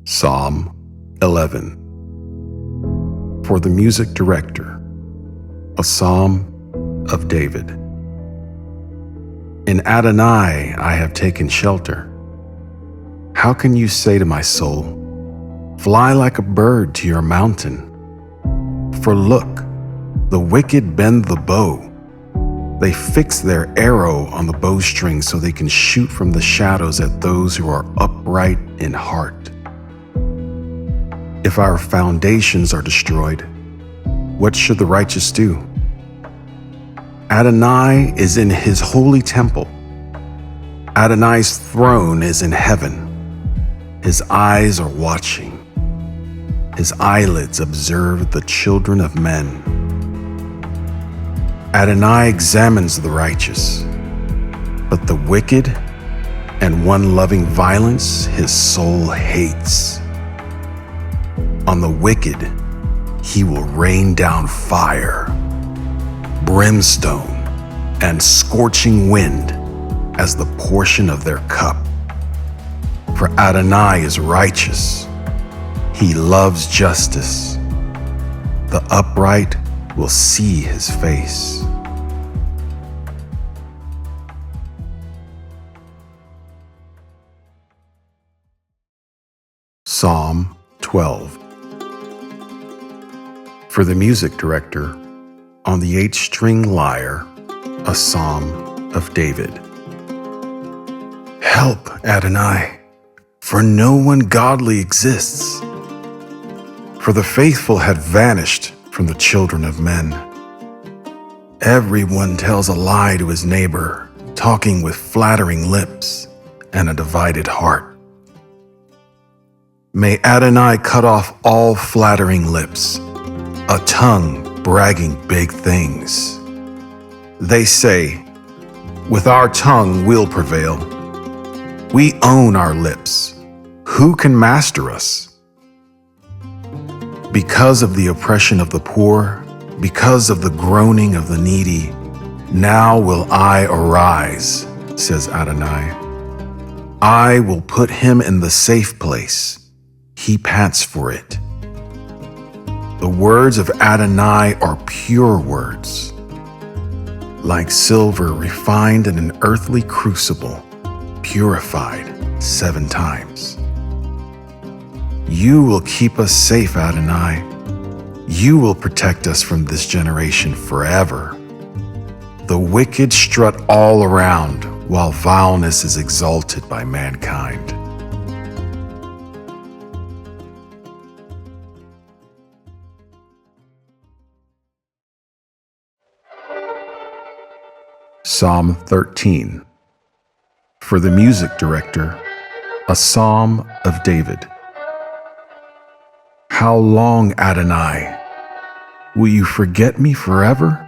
Psalm 11. For the music director, a psalm of David. In Adonai I have taken shelter. How can you say to my soul, fly like a bird to your mountain? For look, the wicked bend the bow. They fix their arrow on the bowstring so they can shoot from the shadows at those who are upright in heart. If our foundations are destroyed, what should the righteous do? Adonai is in his holy temple. Adonai's throne is in heaven. His eyes are watching. His eyelids observe the children of men. Adonai examines the righteous, but the wicked and one loving violence his soul hates. On the wicked he will rain down fire, brimstone, and scorching wind as the portion of their cup. For Adonai is righteous. He loves justice. The upright will see his face. Psalm 12. For the music director, on the 8-string lyre, a psalm of David. Help, Adonai, for no one godly exists. For the faithful had vanished from the children of men. Everyone tells a lie to his neighbor, talking with flattering lips and a divided heart. May Adonai cut off all flattering lips, a tongue bragging big things. They say, with our tongue we'll prevail. We own our lips. Who can master us? Because of the oppression of the poor, because of the groaning of the needy, now will I arise, says Adonai. I will put him in the safe place. He pants for it. The words of Adonai are pure words, like silver refined in an earthly crucible, purified 7 times. You will keep us safe, Adonai. You will protect us from this generation forever. The wicked strut all around while vileness is exalted by mankind. Psalm 13. For the music director, a psalm of David. How long, Adonai? Will you forget me forever?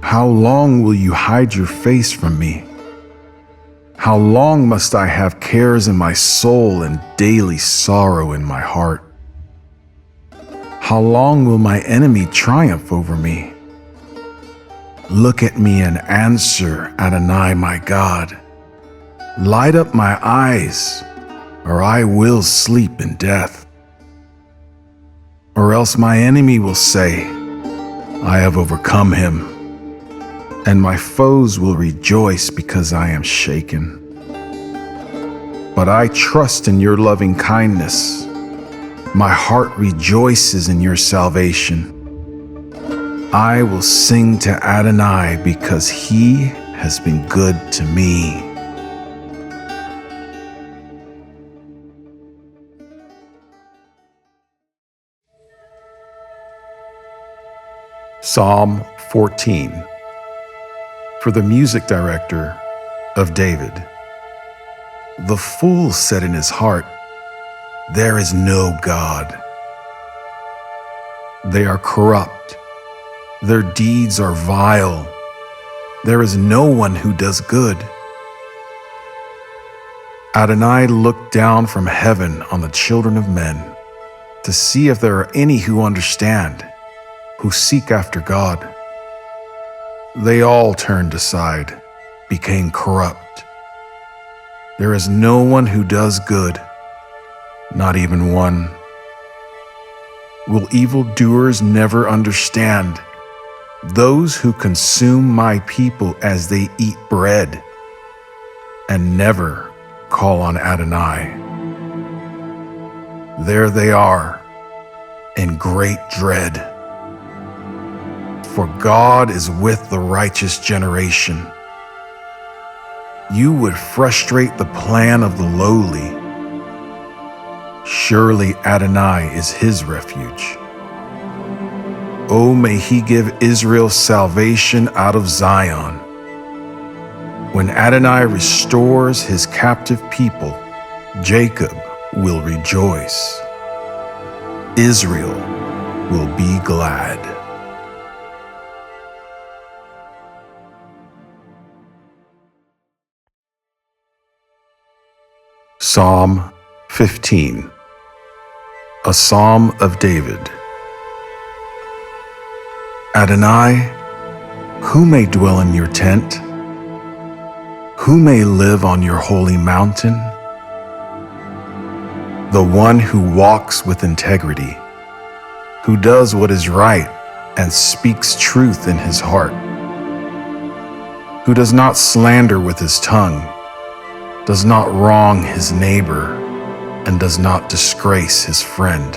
How long will you hide your face from me? How long must I have cares in my soul and daily sorrow in my heart? How long will my enemy triumph over me? Look at me and answer, Adonai, my God. Light up my eyes, or I will sleep in death. Or else my enemy will say, I have overcome him, and my foes will rejoice because I am shaken. But I trust in your loving kindness. My heart rejoices in your salvation. I will sing to Adonai because he has been good to me. Psalm 14. For the music director of David. The fool said in his heart, there is no God. They are corrupt. Their deeds are vile. There is no one who does good. Adonai looked down from heaven on the children of men to see if there are any who understand, who seek after God. They all turned aside, became corrupt. There is no one who does good, not even one. Will evildoers never understand? Those who consume my people as they eat bread and never call on Adonai. There they are, in great dread. For God is with the righteous generation. You would frustrate the plan of the lowly. Surely Adonai is his refuge. Oh, may he give Israel salvation out of Zion. When Adonai restores his captive people, Jacob will rejoice. Israel will be glad. Psalm 15, a Psalm of David. Adonai, who may dwell in your tent? Who may live on your holy mountain? The one who walks with integrity, who does what is right and speaks truth in his heart, who does not slander with his tongue, does not wrong his neighbor, and does not disgrace his friend,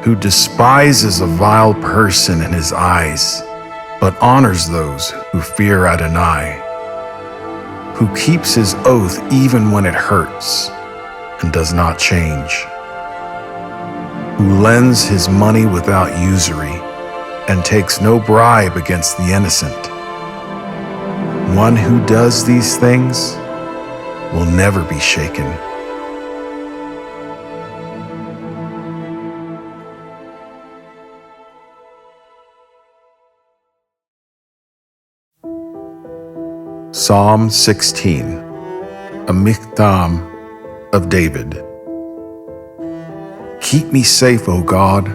who despises a vile person in his eyes, but honors those who fear Adonai, who keeps his oath even when it hurts and does not change, who lends his money without usury and takes no bribe against the innocent. One who does these things will never be shaken. Psalm 16, a Michtam of David. Keep me safe, O God,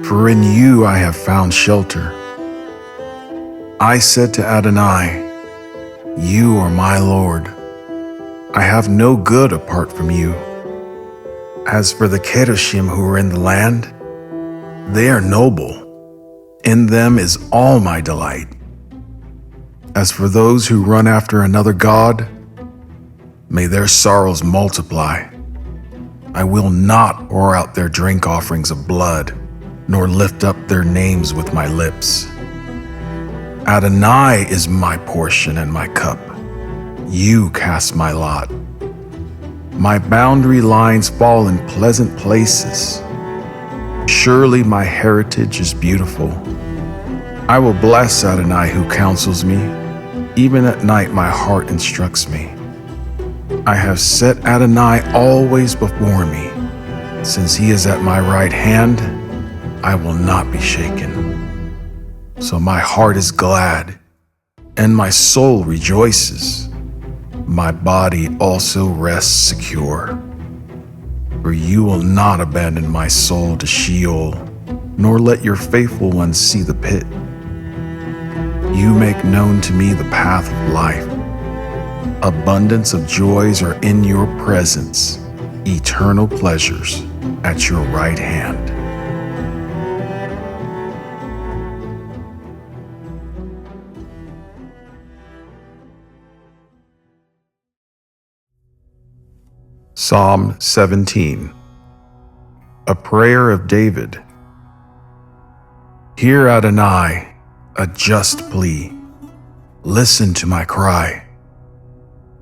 for in you I have found shelter. I said to Adonai, you are my Lord. I have no good apart from you. As for the Kedoshim who are in the land, they are noble. In them is all my delight. As for those who run after another god, may their sorrows multiply. I will not pour out their drink offerings of blood, nor lift up their names with my lips. Adonai is my portion and my cup. You cast my lot. My boundary lines fall in pleasant places. Surely my heritage is beautiful. I will bless Adonai who counsels me. Even at night my heart instructs me. I have set Adonai always before me. Since he is at my right hand, I will not be shaken. So my heart is glad, and my soul rejoices. My body also rests secure. For you will not abandon my soul to Sheol, nor let your faithful ones see the pit. You make known to me the path of life. Abundance of joys are in your presence, eternal pleasures at your right hand. Psalm 17, a prayer of David. Hear, Adonai, a just plea. Listen to my cry.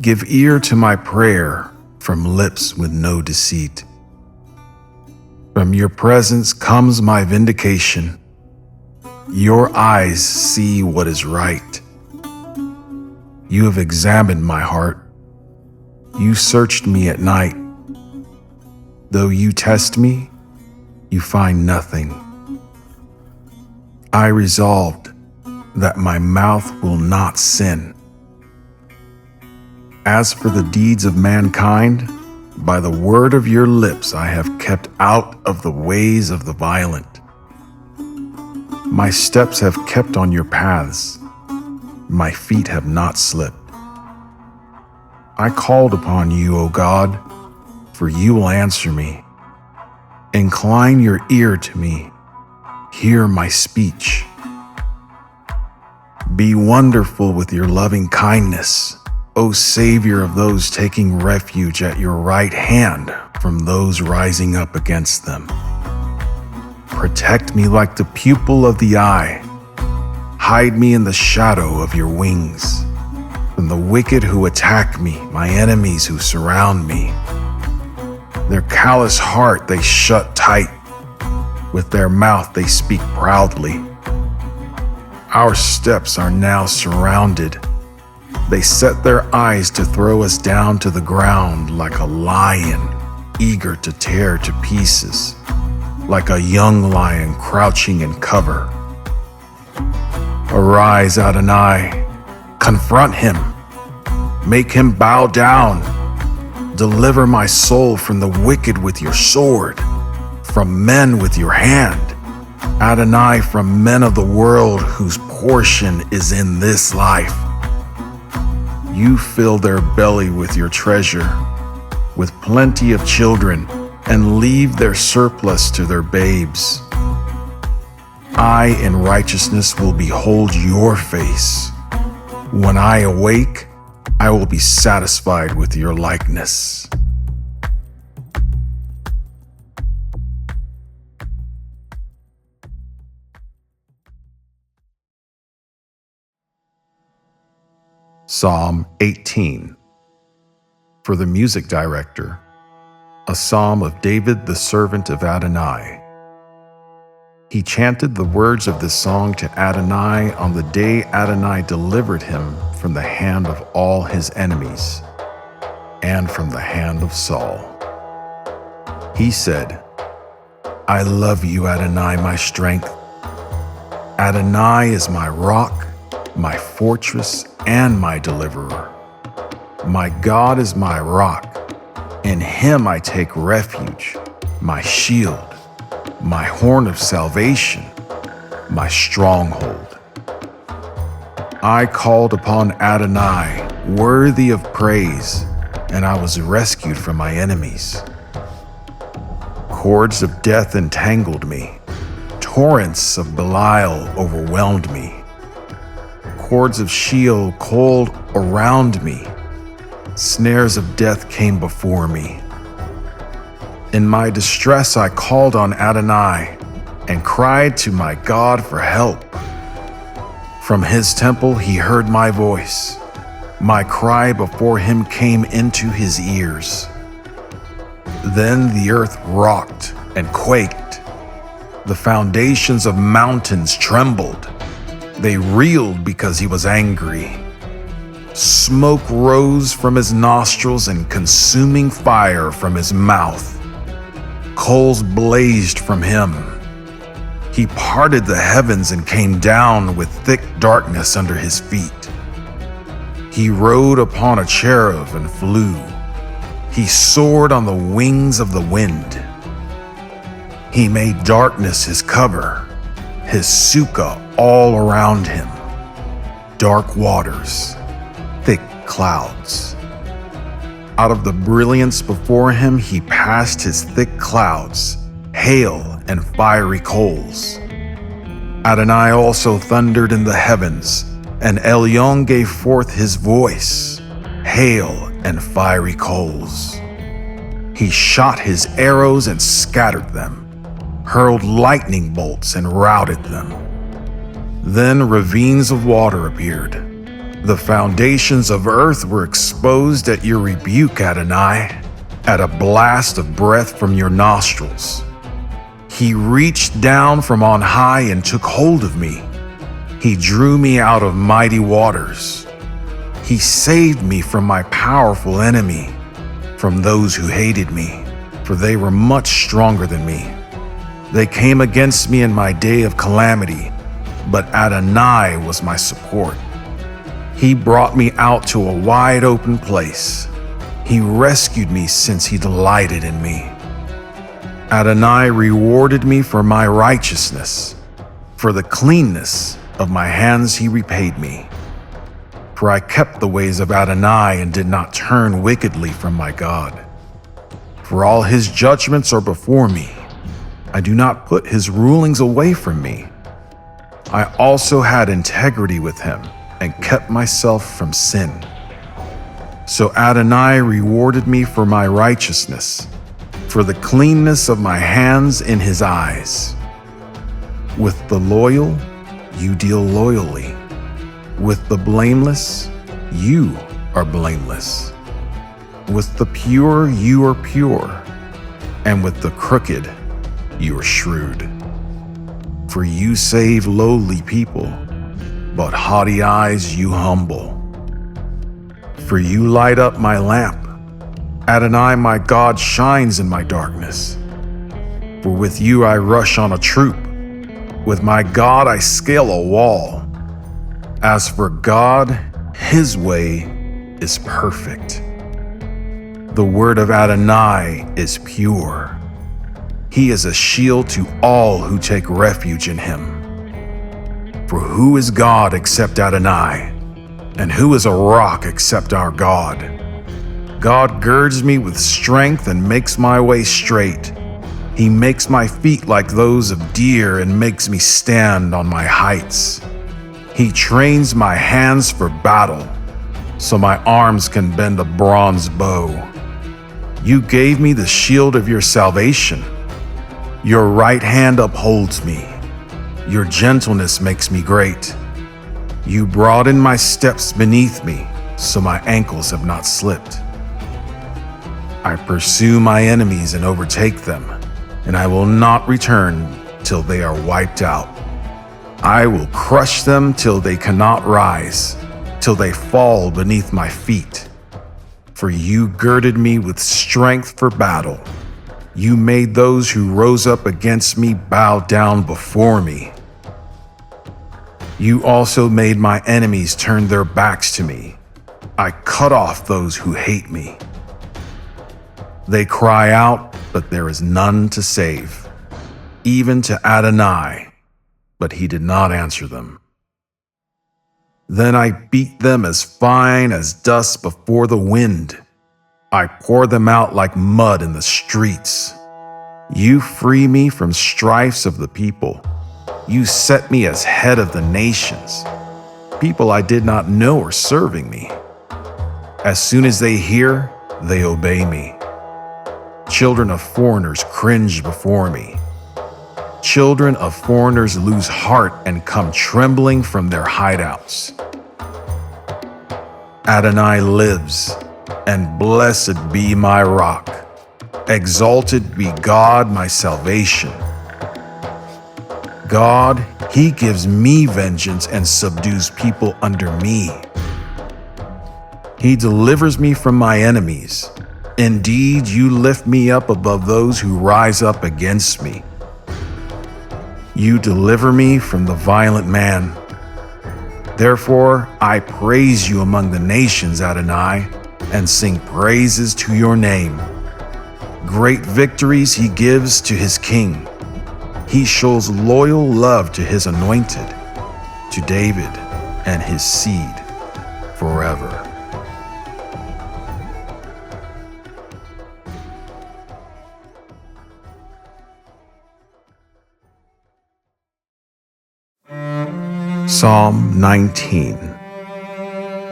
Give ear to my prayer from lips with no deceit. From your presence comes my vindication. Your eyes see what is right. You have examined my heart. You searched me at night. Though you test me, you find nothing. I resolved that my mouth will not sin. As for the deeds of mankind, by the word of your lips I have kept out of the ways of the violent. My steps have kept on your paths. My feet have not slipped. I called upon you, O God, for you will answer me. Incline your ear to me. Hear my speech. Be wonderful with your loving kindness, O Savior of those taking refuge at your right hand from those rising up against them. Protect me like the pupil of the eye. Hide me in the shadow of your wings. From the wicked who attack me, my enemies who surround me. Their callous heart they shut tight. With their mouth they speak proudly. Our steps are now surrounded. They set their eyes to throw us down to the ground like a lion, eager to tear to pieces, like a young lion crouching in cover. Arise, Adonai, confront him, make him bow down. Deliver my soul from the wicked with your sword, from men with your hand. Adonai, from men of the world whose portion is in this life. You fill their belly with your treasure, with plenty of children, and leave their surplus to their babes. I in righteousness will behold your face. When I awake, I will be satisfied with your likeness. Psalm 18. For the music director, a psalm of David the servant of Adonai. He chanted the words of this song to Adonai on the day Adonai delivered him from the hand of all his enemies and from the hand of Saul. He said, I love you, Adonai, my strength. Adonai is my rock, my fortress, and my deliverer. My God is my rock. In him I take refuge, my shield, my horn of salvation, my stronghold. I called upon Adonai, worthy of praise, and I was rescued from my enemies. Cords of death entangled me. Torrents of Belial overwhelmed me. Cords of Sheol coiled around me. Snares of death came before me. In my distress I called on Adonai and cried to my God for help. From his temple he heard my voice. My cry before him came into his ears. Then the earth rocked and quaked. The foundations of mountains trembled. They reeled because he was angry. Smoke rose from his nostrils and consuming fire from his mouth. Coals blazed from him. He parted the heavens and came down with thick darkness under his feet. He rode upon a cherub and flew. He soared on the wings of the wind. He made darkness his cover, his sukkah all around him. Dark waters, thick clouds. Out of the brilliance before him he passed his thick clouds, hail and fiery coals. Adonai also thundered in the heavens, and Elyon gave forth his voice, hail and fiery coals. He shot his arrows and scattered them, hurled lightning bolts and routed them. Then ravines of water appeared. The foundations of earth were exposed at your rebuke, Adonai, at a blast of breath from your nostrils. He reached down from on high and took hold of me. He drew me out of mighty waters. He saved me from my powerful enemy, from those who hated me, for they were much stronger than me. They came against me in my day of calamity, but Adonai was my support. He brought me out to a wide open place. He rescued me since he delighted in me. Adonai rewarded me for my righteousness. For the cleanness of my hands he repaid me. For I kept the ways of Adonai and did not turn wickedly from my God. For all his judgments are before me. I do not put his rulings away from me. I also had integrity with him and kept myself from sin. So Adonai rewarded me for my righteousness, for the cleanness of my hands in his eyes. With the loyal, you deal loyally. With the blameless, you are blameless. With the pure, you are pure. And with the crooked, you are shrewd. For you save lowly people, but haughty eyes you humble. For you light up my lamp. Adonai, my God, shines in my darkness. For with you I rush on a troop. With my God I scale a wall. As for God, his way is perfect. The word of Adonai is pure. He is a shield to all who take refuge in him. For who is God except Adonai? And who is a rock except our God? God girds me with strength and makes my way straight. He makes my feet like those of deer and makes me stand on my heights. He trains my hands for battle, so my arms can bend a bronze bow. You gave me the shield of your salvation. Your right hand upholds me. Your gentleness makes me great. You broaden my steps beneath me, so my ankles have not slipped. I pursue my enemies and overtake them, and I will not return till they are wiped out. I will crush them till they cannot rise, till they fall beneath my feet. For you girded me with strength for battle. You made those who rose up against me bow down before me. You also made my enemies turn their backs to me. I cut off those who hate me. They cry out, but there is none to save, even to Adonai, but he did not answer them. Then I beat them as fine as dust before the wind. I pour them out like mud in the streets. You free me from strifes of the people. You set me as head of the nations. People I did not know are serving me. As soon as they hear, they obey me. Children of foreigners cringe before me. Children of foreigners lose heart and come trembling from their hideouts. Adonai lives, and blessed be my rock. Exalted be God, my salvation. God, he gives me vengeance and subdues people under me. He delivers me from my enemies. Indeed, you lift me up above those who rise up against me. You deliver me from the violent man. Therefore, I praise you among the nations, Adonai, and sing praises to your name. Great victories he gives to his king. He shows loyal love to his anointed, to David and his seed forever. Psalm 19.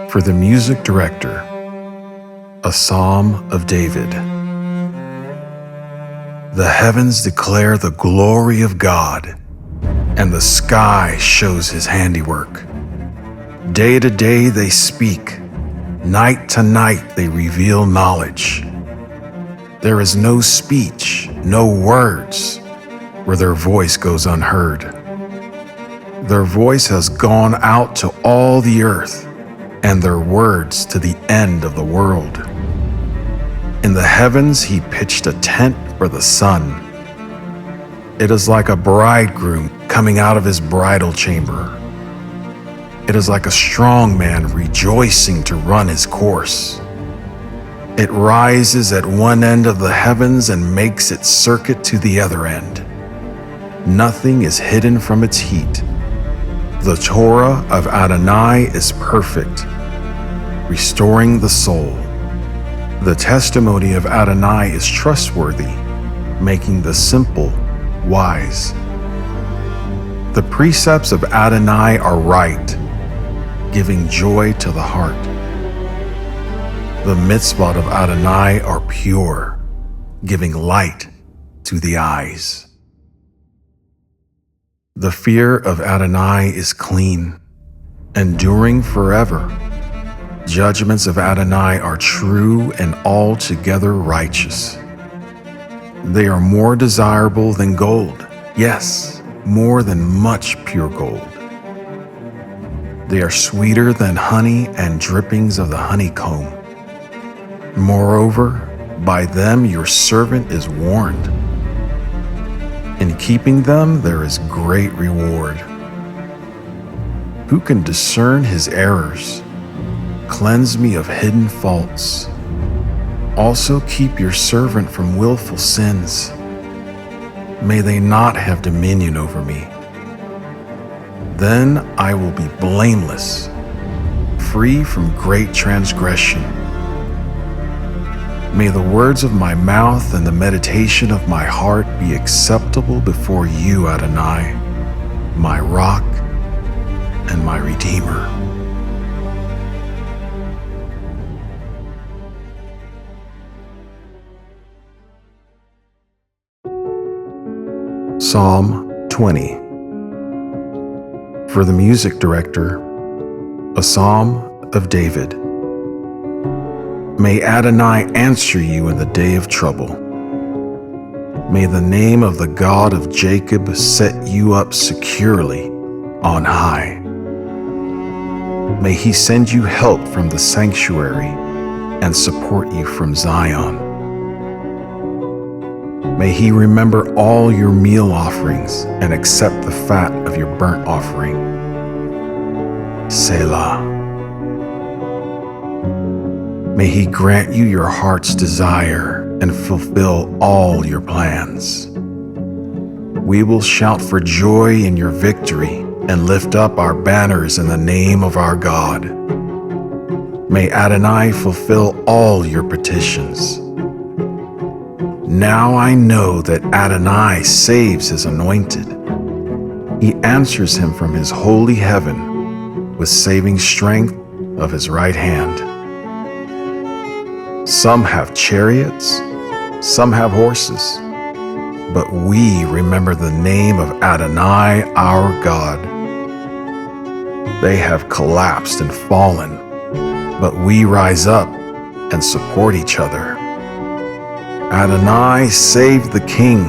For the music director, a psalm of David. The heavens declare the glory of God, and the sky shows his handiwork. Day to day they speak, night to night they reveal knowledge. There is no speech, no words, where their voice goes unheard. Their voice has gone out to all the earth, and their words to the end of the world. In the heavens he pitched a tent for the sun. It is like a bridegroom coming out of his bridal chamber. It is like a strong man rejoicing to run his course. It rises at one end of the heavens and makes its circuit to the other end. Nothing is hidden from its heat. The Torah of Adonai is perfect, restoring the soul. The testimony of Adonai is trustworthy, making the simple wise. The precepts of Adonai are right, giving joy to the heart. The mitzvot of Adonai are pure, giving light to the eyes. The fear of Adonai is clean, enduring forever. Judgments of Adonai are true and altogether righteous. They are more desirable than gold, yes, more than much pure gold. They are sweeter than honey and drippings of the honeycomb. Moreover, by them your servant is warned. In keeping them there is great reward. Who can discern his errors? Cleanse me of hidden faults. Also keep your servant from willful sins. May they not have dominion over me. Then I will be blameless, free from great transgression. May the words of my mouth and the meditation of my heart be acceptable before you, Adonai, my rock and my redeemer. Psalm 20. For the music director, a psalm of David. May Adonai answer you in the day of trouble. May the name of the God of Jacob set you up securely on high. May he send you help from the sanctuary and support you from Zion. May he remember all your meal offerings and accept the fat of your burnt offering. Selah. May he grant you your heart's desire and fulfill all your plans. We will shout for joy in your victory and lift up our banners in the name of our God. May Adonai fulfill all your petitions. Now I know that Adonai saves his anointed. He answers him from his holy heaven with saving strength of his right hand. Some have chariots, some have horses, but we remember the name of Adonai our God. They have collapsed and fallen, but we rise up and support each other. Adonai, save the King.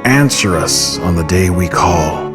Answer us on the day we call.